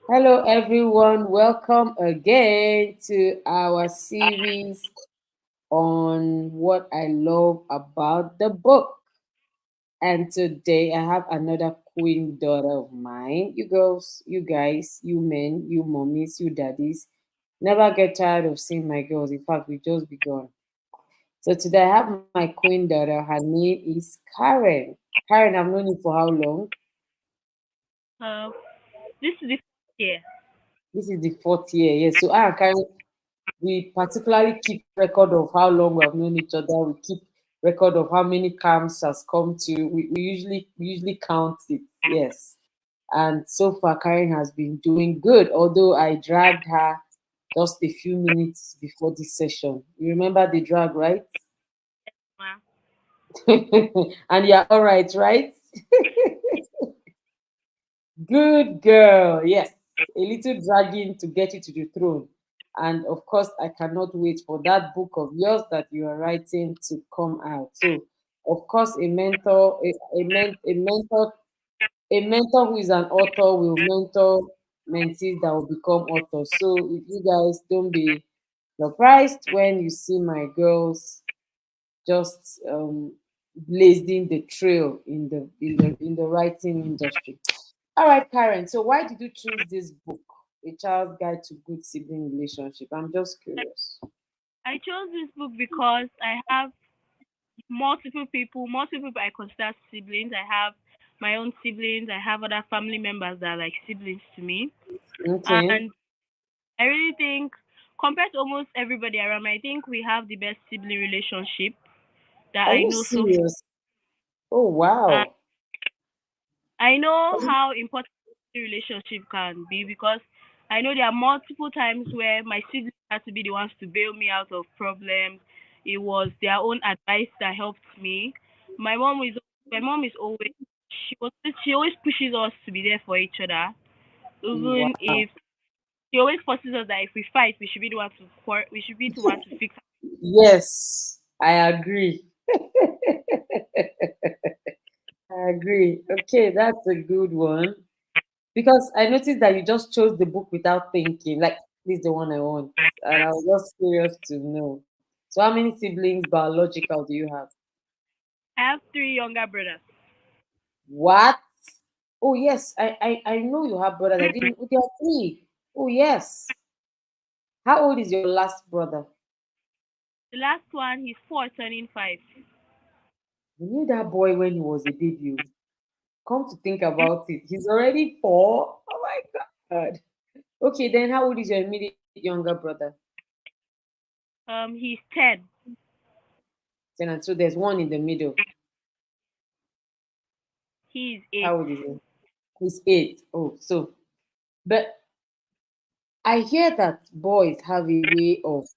Hello, everyone. Welcome again to our series on what I love about the book. And today I have another queen daughter of mine. You girls, you guys, you men, you mommies, you daddies, never get tired of seeing my girls. In fact, we just begun. So today I have my queen daughter. Her name is Karen. Karen, I've known you for how long? Uh, this is the first year. This is the fourth year. Yes. So I and Karen, we particularly keep record of how long we have known each other. We keep record of how many camps has come to. We usually count it. Yes. And so far, Karen has been doing good. Although I dragged her just a few minutes before this session. You remember the drag, right? Ma. And you're all right? Good girl. Yes. A little dragging to get you to the throne. And of course, I cannot wait for that book of yours that you are writing to come out. So, of course, a mentor who is an author will mentor mentees that will become authors. So, if you guys don't be surprised when you see my girls just blazing the trail in the writing industry. All right, Karen. So why did you choose this book, A Child's Guide to Good Sibling Relationship? I'm just curious. I chose this book because I have multiple people I consider siblings. I have my own siblings. I have other family members that are like siblings to me. Okay. And I really think, compared to almost everybody around me, I think we have the best sibling relationship that Are I you know so far. serious? Oh And wow. I know how important the relationship can be because I know there are multiple times where my siblings had to be the ones to bail me out of problems. It was their own advice that helped me. My mom is my mom is always she always pushes us to be there for each other. Even Wow. if she always forces us that if we fight, we should be the one to we should be the one to fix. Yes, I agree. I agree. Okay, that's a good one. Because I noticed that you just chose the book without thinking. Like, this is the one I want. And I was just curious to know. So how many siblings biological do you have? I have three younger brothers. What? Oh yes, I know you have brothers. I didn't. Oh, there are three. Oh yes. How old is your last brother? The last one, he's 4, turning 5. You knew that boy when he was a baby. Oh. Come to think about it, he's already 4. Oh my god. Okay, then how old is your immediate younger brother? He's 10. Then and so there's one in the middle. He's 8. How old is he? He's 8. Oh, so but I hear that boys have a way of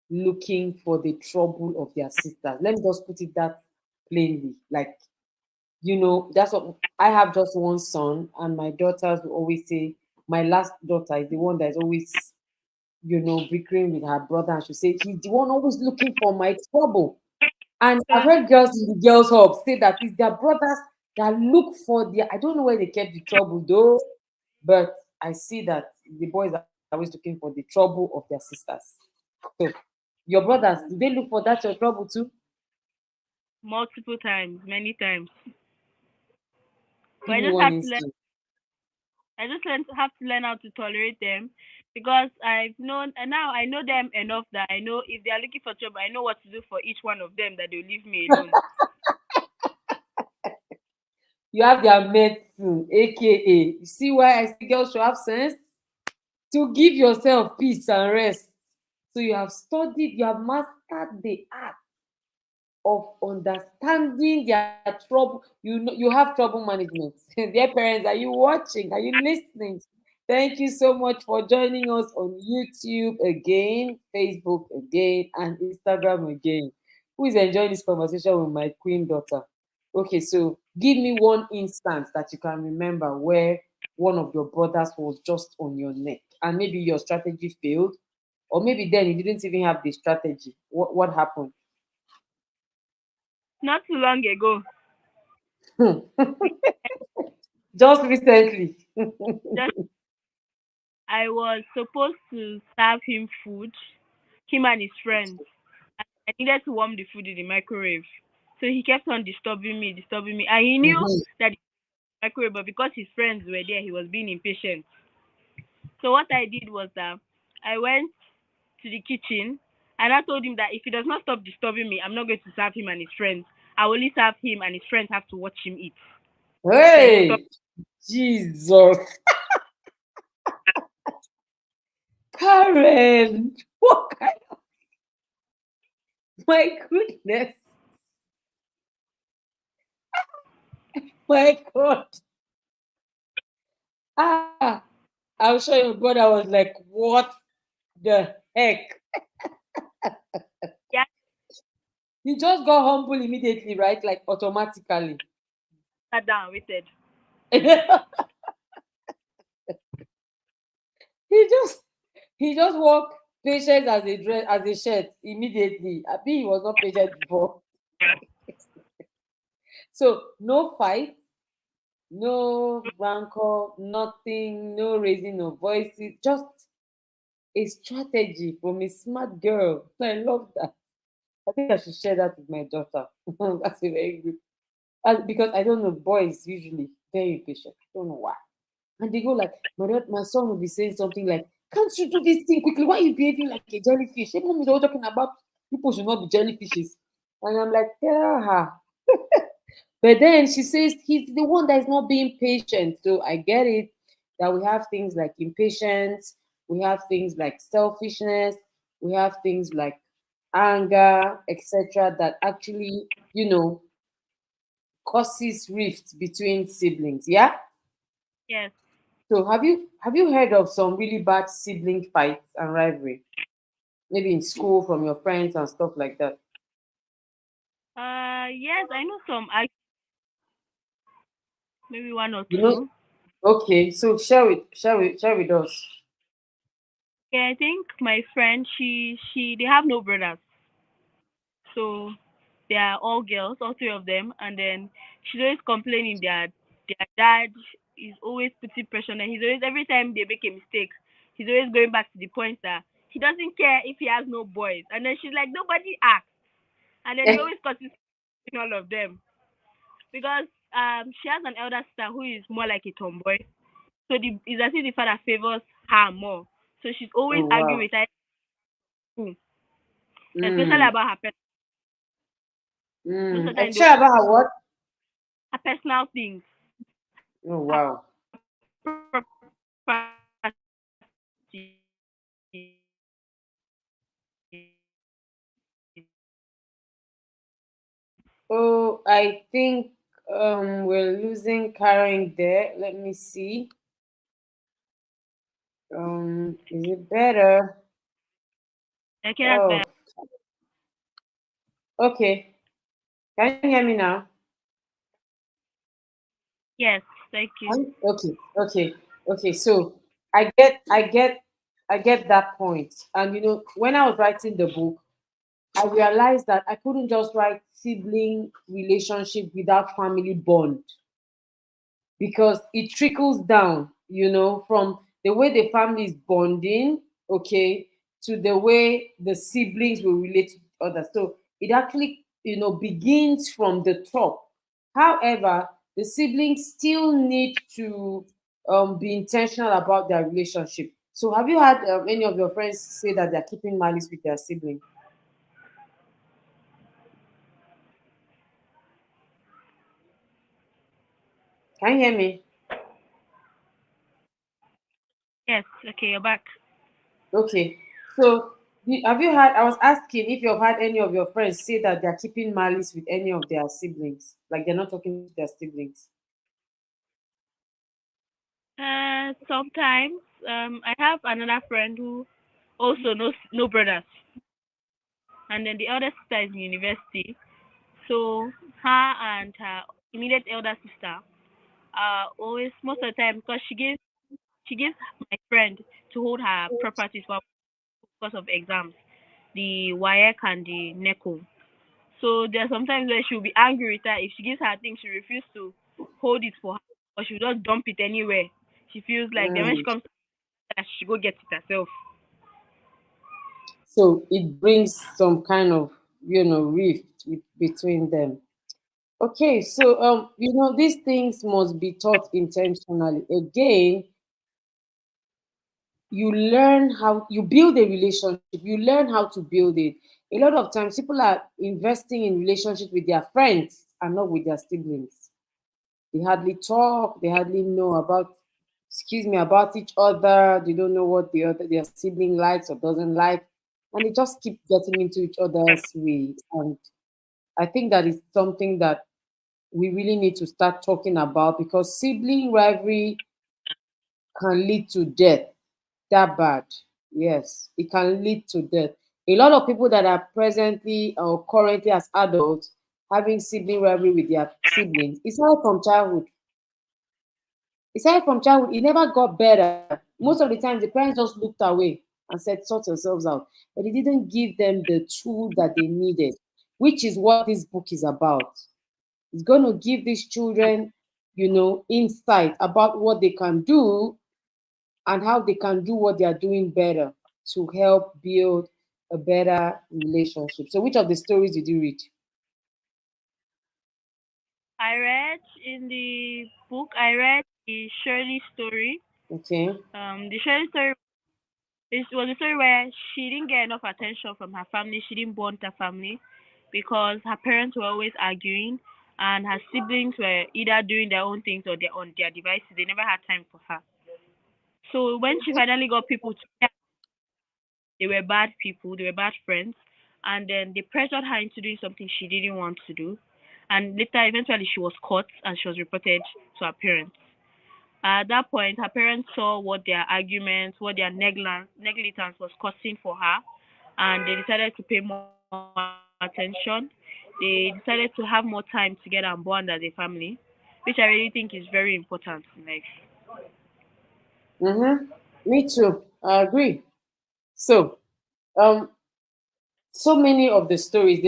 looking for the trouble of their sisters. Let me just put it that plainly. Like, that's what I have, just one son, and my daughters will always say, my last daughter is the one that is always, bickering with her brother, and she'll say, he's the one always looking for my trouble. And I've heard girls in the girls' hub say that it's their brothers that look for I don't know where they kept the trouble though, but I see that the boys are always looking for the trouble of their sisters. So, your brothers, do they look for that your trouble too? Multiple times, many times. But Give me one instance. I just have to learn how to tolerate them because I've known and now I know them enough that I know if they are looking for trouble, I know what to do for each one of them that they'll leave me alone. You have their medicine, aka. You see why I say girls should have sense? To give yourself peace and rest. So you have studied, you have mastered the art of understanding their trouble. You have trouble management. Dear parents, are you watching? Are you listening? Thank you so much for joining us on YouTube again, Facebook again, and Instagram again. Who is enjoying this conversation with my queen daughter? Okay, so give me one instance that you can remember where one of your brothers was just on your neck, and maybe your strategy failed, or maybe then you didn't even have the strategy. What happened? Not too long ago. Just recently. Just I was supposed to serve him food, him and his friends. I needed to warm the food in the microwave. So he kept on disturbing me. And he knew Mhm. that the microwave, but because his friends were there, he was being impatient. So what I did was that I went to the kitchen and I told him that if he does not stop disturbing me, I'm not going to serve him and his friends. I will only serve him and his friends have to watch him eat. Then he stopped. Hey, Jesus, Karen, what kind? My goodness, my God. Ah, I'm sure your brother was like, "What the heck?" Yeah, He just got humble immediately, right? Like automatically. sat down, waited. he just he just walked patient as a dress as a shirt immediately. I think he was not patient before. So no fight, no rancor, nothing, no raising of voices, just a strategy from a smart girl. I love that. I think I should share that with my daughter. That's a very good. Because I don't know, boys usually very impatient. I don't know why. And they go like, my son will be saying something like, "Can't you do this thing quickly? Why are you behaving like a jellyfish?" Hey, mom is always talking about people should not be jellyfishes. And I'm like, tell her. But then she says he's the one that is not being patient. So I get it that we have things like impatience, we have things like selfishness, we have things like anger, etc., that actually, causes rift between siblings. Yeah. Yes. So have you heard of some really bad sibling fights and rivalry? Maybe in school from your friends and stuff like that. Yes, I know some. I maybe one or You know, two. okay, so share with us. Yeah, I think my friend, they have no brothers, so they are all girls, all three of them, and then she's always complaining that their dad is always putting pressure on her. He's always every time they make a mistake, he's always going back to the point that he doesn't care if he has no boys, and then she's like nobody asked, and then he always causes in all of them because she has an elder sister who is more like a tomboy, so it's as if the father favors her more, so she's always Oh arguing wow. with her, especially Mm, about most of the time they share about her what? her personal things, Oh her wow. Oh, I think we're losing Karen there. Let me see. Is it better? Okay, that's Oh, better. okay. Can you hear me now? Yes, thank you. Okay, okay, okay. So I get that point. And when I was writing the book, I realized that I couldn't just write sibling relationship without family bond, because it trickles down, from the way the family is bonding, okay, to the way the siblings will relate to others. So it actually, begins from the top. However, the siblings still need to be intentional about their relationship. So have you had any of your friends say that they're keeping malice with their sibling? Can you hear me? Yes, okay, you're back. Okay. So, have you had? I was asking if you've had any of your friends say that they're keeping malice with any of their siblings, like they're not talking to their siblings. Sometimes I have another friend who also knows no brothers, and then the elder sister is in university. So her and her immediate elder sister are always most of the time because she gives my friend to hold her properties for because of exams, the WAEC and the NECO. So there are sometimes where she'll be angry with her if she gives her things, she refuses to hold it for her, or she'll just dump it anywhere. She feels like then when she Mm, comes that she should go get it herself. So it brings some kind of, rift between them. Okay, so these things must be taught intentionally. Again, you learn how you build a relationship, you learn how to build it. A lot of times people are investing in relationship with their friends and not with their siblings. They hardly talk, they hardly know about, excuse me, about each other. They don't know what their sibling likes or doesn't like, and they just keep getting into each other's way. And I think that is something that we really need to start talking about, because sibling rivalry can lead to death. That bad. Yes, it can lead to death. A lot of people that are presently or currently as adults having sibling rivalry with their siblings, it's all from childhood. It started from childhood. It never got better. Most of the time, the parents just looked away and said, sort yourselves out. But it didn't give them the tool that they needed, which is what this book is about. It's going to give these children, insight about what they can do and how they can do what they are doing better to help build a better relationship. So, which of the stories did you read? I read in the book. I read the Shirley story. Okay. The Shirley story was a story where she didn't get enough attention from her family. She didn't bond her family because her parents were always arguing, and her siblings were either doing their own things or they're on their devices. They never had time for her. So when she finally got people to care, they were bad people, they were bad friends, and then they pressured her into doing something she didn't want to do. And later, eventually, she was caught and she was reported to her parents. At that point, her parents saw what their arguments, what their negligence was costing for her, and they decided to pay more attention. They decided to have more time together and bond as a family, which I really think is very important in life. Mm-hmm. Me too. I agree. So, um, so many of the stories,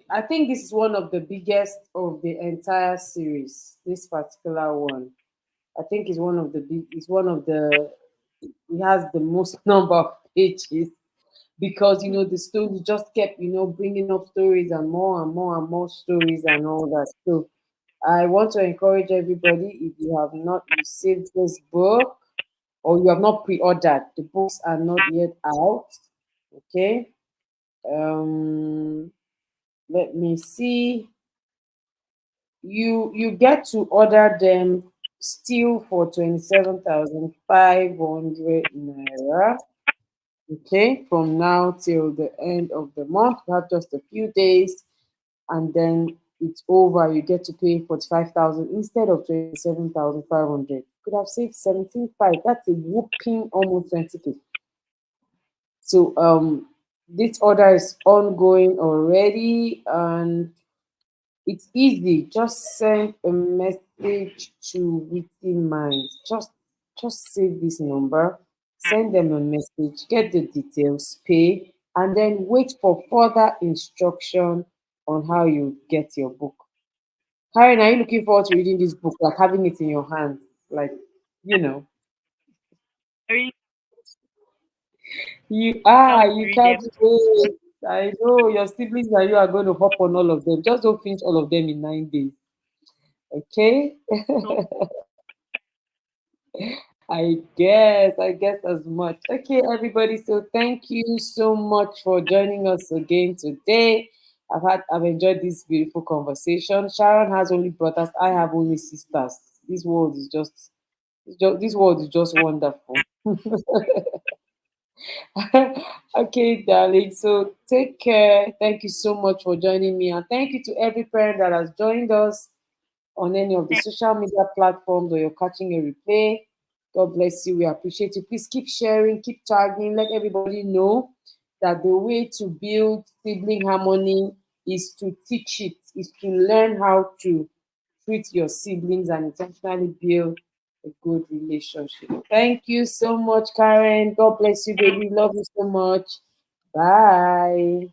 I think this is one of the biggest of the entire series. This particular one, I think, is one of the big. Is one of the. It has the most number of pages, because the story just kept bringing up stories and more and more and more stories and all that. So I want to encourage everybody, if you have not received this book or you have not pre-ordered, the books are not yet out. Okay. um Let me see. You get to order them still for 27,500 naira. Okay, from now till the end of the month, you have just a few days, and then it's over. You get to pay 45,000 instead of 27,500. Could have saved 17,500. That's a whooping almost 20K. So this order is ongoing already, and it's easy. Just send a message to Witty Mind. Just save this number, send them a message, get the details, pay, and then wait for further instruction on how you get your book. Karen, are you looking forward to reading this book, like having it in your hands? Like, you know, I really can't you read can't them. wait. I know your siblings and you are going to hop on all of them. Just don't finish all of them in 9 days. Okay? No, I guess as much. Okay, everybody. So thank you so much for joining us again today. I've enjoyed this beautiful conversation. Sharon has only brothers. I have only sisters. This world is just, this world is just wonderful. Okay, darling. So take care. Thank you so much for joining me, and thank you to every parent that has joined us on any of the social media platforms, or you're catching a replay. God bless you. We appreciate you. Please keep sharing, keep tagging, let everybody know that the way to build sibling harmony is to teach it, is to learn how to treat your siblings and intentionally build a good relationship. Thank you so much, Karen. God bless you, baby. Love you so much. Bye.